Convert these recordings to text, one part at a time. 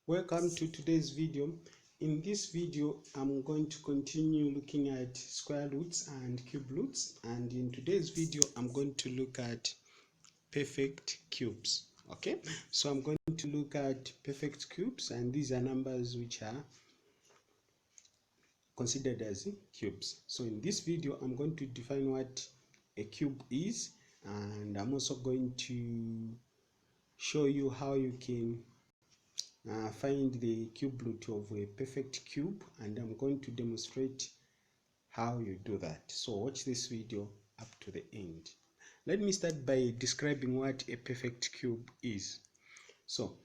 Welcome to today's video. In this video, I'm going to continue looking at square roots and cube roots, and in today's video, I'm going to look at perfect cubes. Okay, so I'm going to look at perfect cubes, and these are numbers which are considered as cubes. So in this video, I'm going to define what a cube is, and I'm also going to show you how you can find the cube root of a perfect cube, and I'm going to demonstrate how you do that. So watch this video up to the end. Let me start by describing what a perfect cube is. So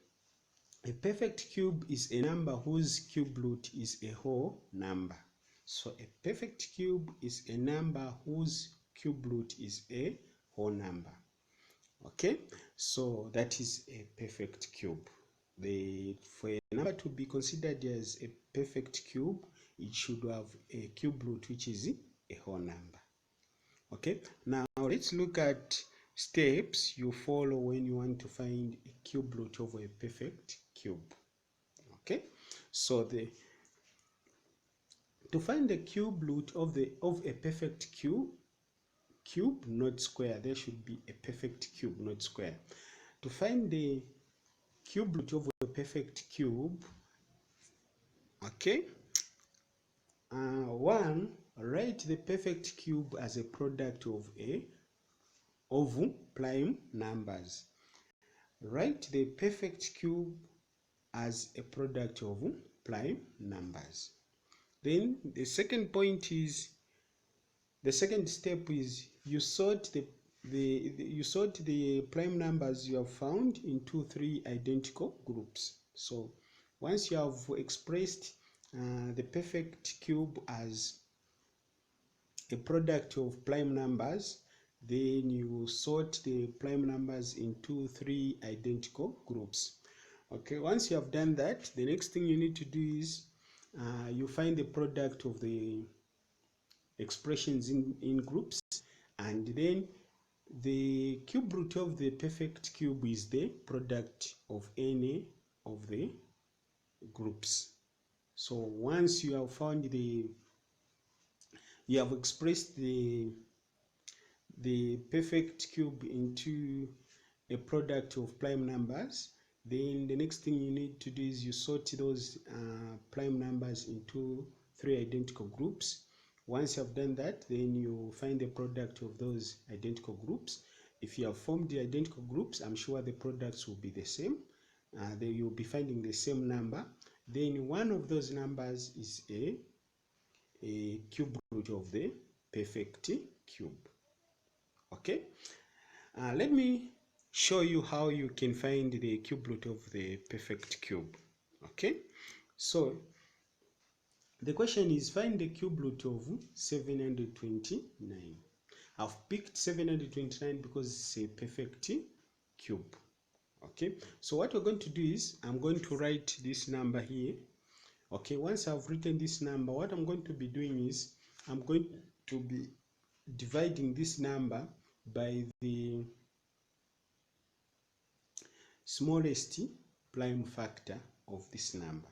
a perfect cube is a number whose cube root is a whole number. So a perfect cube is a number whose cube root is a whole number. Okay, so that is a perfect cube. For a number to be considered as a perfect cube, it should have a cube root which is a whole number. Okay, now let's look at steps you follow when you want to find a cube root of a perfect cube. Okay, so to find the cube root of a perfect cube, not square, there should be a perfect cube, not square. To find the cube root of a perfect cube, okay, one, write the perfect cube as a product of prime numbers. Write the perfect cube as a product of prime numbers. Then the second step is you sort the prime numbers you have found into three identical groups. So once you have expressed the perfect cube as a product of prime numbers, then you sort the prime numbers into three identical groups. Okay, once you have done that, the next thing you need to do is you find the product of the expressions in groups, and then the cube root of the perfect cube is the product of any of the groups. So once you have found you have expressed the perfect cube into a product of prime numbers, then the next thing you need to do is you sort those prime numbers into three identical groups. Once you have done that, then you find the product of those identical groups. If you have formed the identical groups, I'm sure the products will be the same. You'll be finding the same number. Then one of those numbers is a cube root of the perfect cube. Okay, let me show you how you can find the cube root of the perfect cube. Okay, so the question is, find the cube root of 729. I've picked 729 because it's a perfect cube. Okay, so what we're going to do is I'm going to write this number here. Okay, once I've written this number, what I'm going to be doing is I'm going to be dividing this number by the smallest prime factor of this number.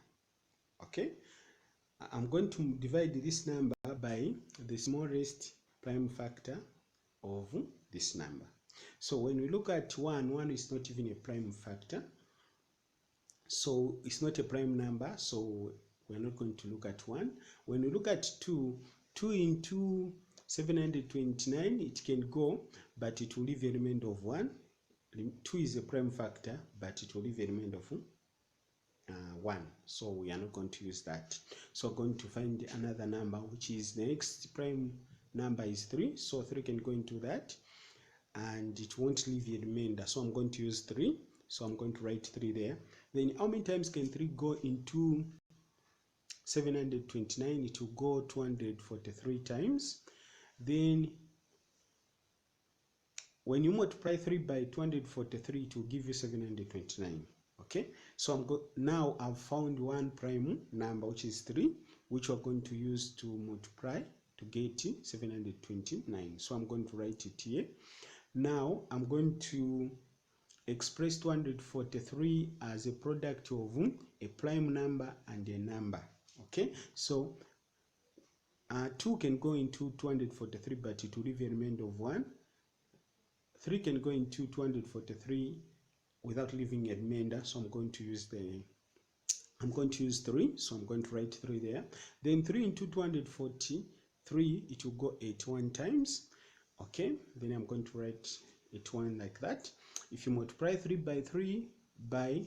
Okay, I'm going to divide this number by the smallest prime factor of this number. So when we look at 1 is not even a prime factor, so it's not a prime number, so we're not going to look at 1. When we look at 2 into 729, it can go, but it will leave a remainder of 1. 2 is a prime factor, but it will leave a remainder of 1, so we are not going to use that. So we're going to find another number, which is the next prime number is 3, so 3 can go into that, and it won't leave a remainder, so I'm going to use 3. So I'm going to write 3 there. Then how many times can 3 go into 729? It will go 243 times. Then when you multiply 3 by 243, it will give you 729. Okay, so now I've found one prime number, which is 3, which we're going to use to multiply to get 729. So I'm going to write it here. Now I'm going to express 243 as a product of a prime number and a number. Okay, so 2 can go into 243, but it will leave a remainder of 1. 3 can go into 243 without leaving a remainder, so I'm going to use 3, so I'm going to write 3 there. Then 3 into 243, it will go 81 times. Okay, then I'm going to write 81 like that. If you multiply 3 by 3 by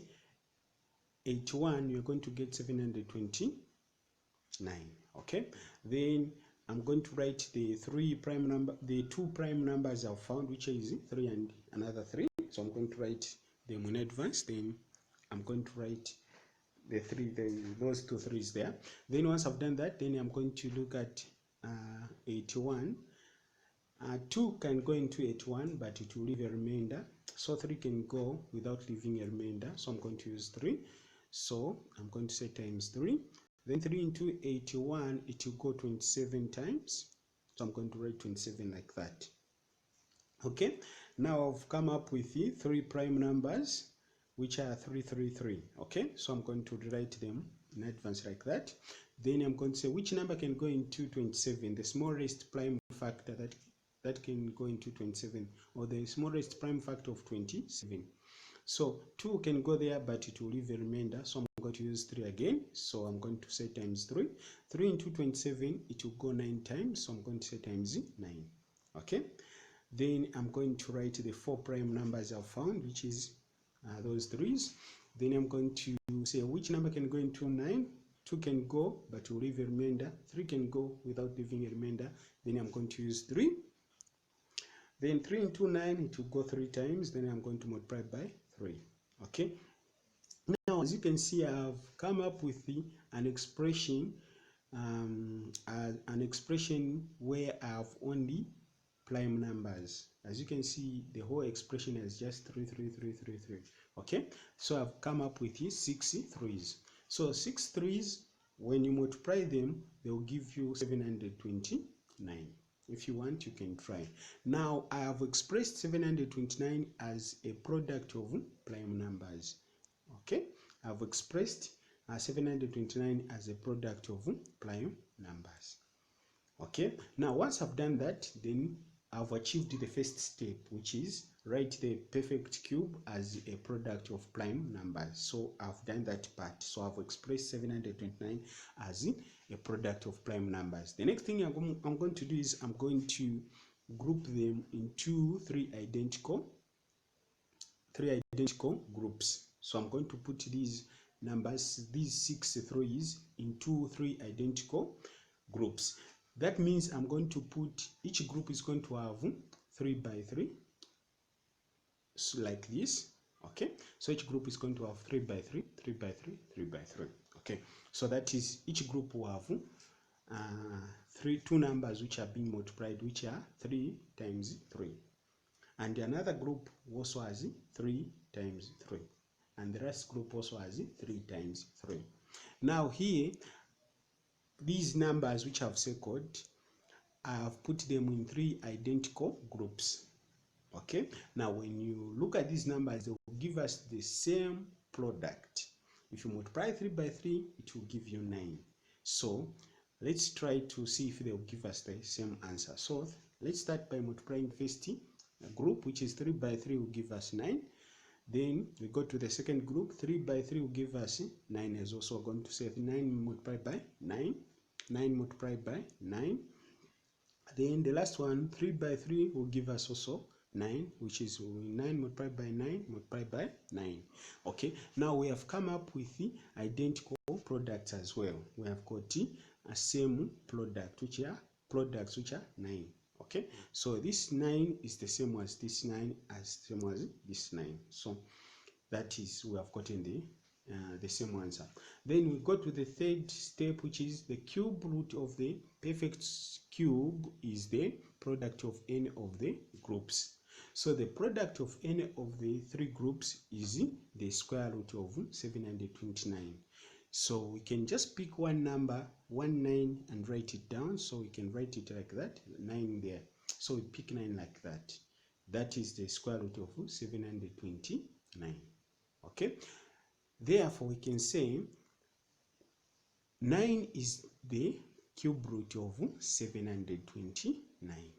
81, you're going to get 729. Okay, then I'm going to write the 2 prime numbers I've found, which is 3 and another 3. So I'm going to write them in advance. Then I'm going to write those 2 3s there. Then once I've done that, then I'm going to look at 81. 2 can go into 81, but it will leave a remainder. So 3 can go without leaving a remainder. So I'm going to use 3. So I'm going to say times 3. Then 3 into 81, it will go 27 times. So I'm going to write 27 like that. Okay, now I've come up with the 3 prime numbers, which are 333. Okay, so I'm going to write them in advance like that. Then I'm going to say which number can go into 27, the smallest prime factor that can go into 27, or the smallest prime factor of 27. So 2 can go there, but it will leave a remainder, so I'm going to use 3 again. So I'm going to say times 3. 3 into 27, it will go 9 times, so I'm going to say times 9. Okay, then I'm going to write the 4 prime numbers I've found, which is those 3s. Then I'm going to say which number can go into 9. 2 can go, but will leave a remainder. 3 can go without leaving a remainder. Then I'm going to use 3. Then 3 into 9, it will go 3 times. Then I'm going to multiply by 3. Okay. Now, as you can see, I've come up with an expression where I have only prime numbers. As you can see, the whole expression is just 3, 3, 3, 3, 3. Okay, so I've come up with 6 3s. So 6 3s, when you multiply them, they will give you 729. If you want, you can try. Now I have expressed 729 as a product of prime numbers. Okay, I've expressed 729 as a product of prime numbers. Okay, now once I've done that, then I've achieved the first step, which is write the perfect cube as a product of prime numbers. So I've done that part. So I've expressed 729 as a product of prime numbers. The next thing I'm going to do is I'm going to group them into 3 identical groups. So I'm going to put these numbers, these 6 3s, into 3 identical groups. That means I'm going to put, each group is going to have 3 by 3, so like this. Okay, so each group is going to have 3 by 3, 3 by 3, 3 by 3. Okay, so that is, each group will have 2 numbers which are being multiplied, which are 3 times 3. And another group also has 3 times 3. And the rest group also has 3 times 3. Now here, these numbers which I've circled, I have put them in 3 identical groups. Okay, now when you look at these numbers, they will give us the same product. If you multiply 3 by 3, it will give you 9. So let's try to see if they will give us the same answer. So let's start by multiplying first group, which is 3 by 3 will give us 9. Then we go to the second group, 3 by 3 will give us 9 as well. So we're going to say 9 multiplied by 9, 9 multiplied by 9. Then the last one, 3 by 3 will give us also 9, which is 9 multiplied by 9 multiplied by 9. Okay, now we have come up with the identical products as well. We have got a same product, which are products which are 9. Okay, so this 9 is the same as this 9 as same as this 9. So that is, we have gotten the same answer. Then we go to the third step, which is the cube root of the perfect cube is the product of any of the groups. So the product of any of the 3 groups is the square root of 729. So we can just pick one number, 9, and write it down. So we can write it like that, 9 there. So we pick 9 like that. that is the square root of 729. Okay, therefore we can say 9 is the cube root of 729.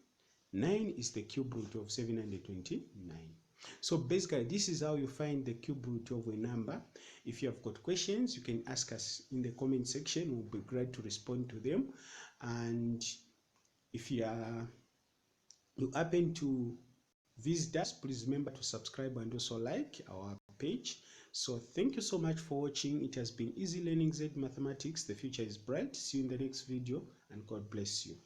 9 is the cube root of 729. So basically, this is how you find the cube root of a number. If you have got questions, you can ask us in the comment section. We'll be glad to respond to them. And if you happen to visit us, please remember to subscribe and also like our page. So thank you so much for watching. It has been easy learning Z Mathematics. The future is bright. See you in the next video, and God bless you.